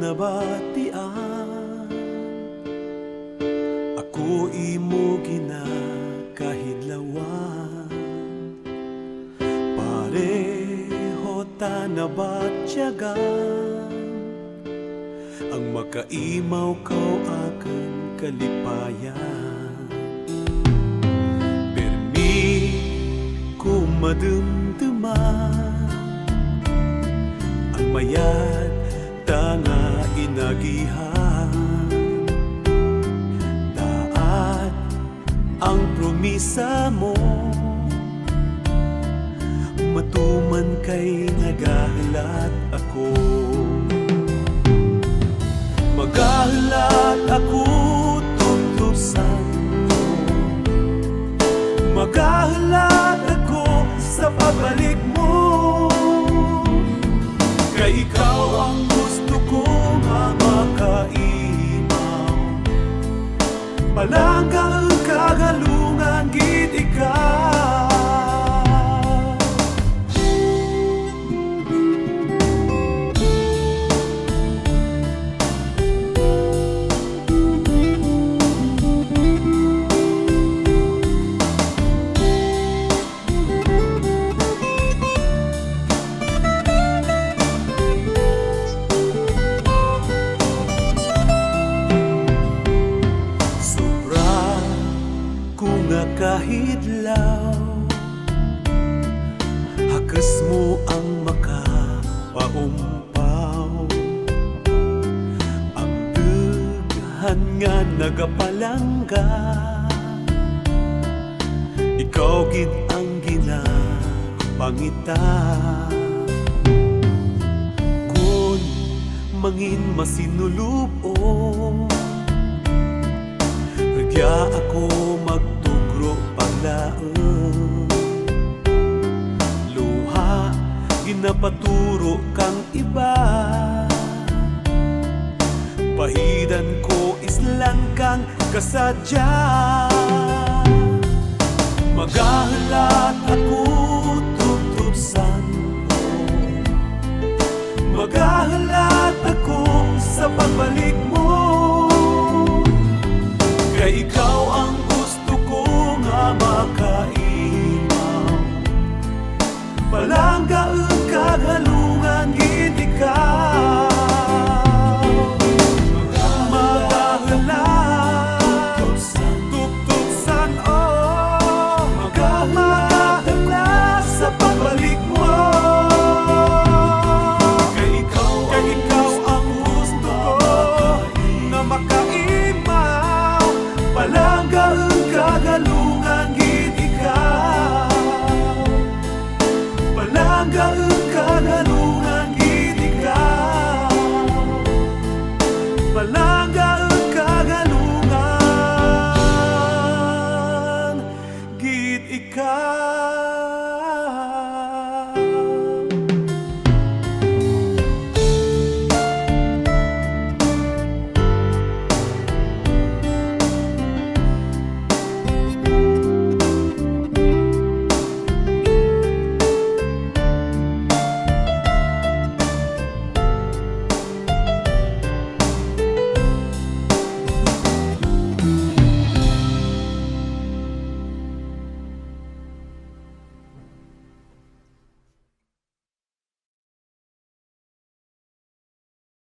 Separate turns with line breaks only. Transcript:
nabatian, ako imo ginakahidlawan. Pareho ta nabatyagan, ang makaimaw kau akan kalipayan. Permi ko madumduman ang mayat tanga inagihan. Daat ang promisa mo, matuman kay nagahalat ako. Magahalat ako tutlusan mo, magahalat ako sa pagbalik mo. Kay ikaw ang gusto ko makaimaw, palangga ang kagalungan gid ikaw. Kahidlaw, hakas mo ang makapaumpaw, ang dughan nga nagapalangga. Ikaw gid ang ginapangita, kun mangin masinulubon, ragya ako paglaon. Luha ginapaturo kang iba, pahidan ko islang kang kasadya. Magahalat ako tutupsan mo, magahalat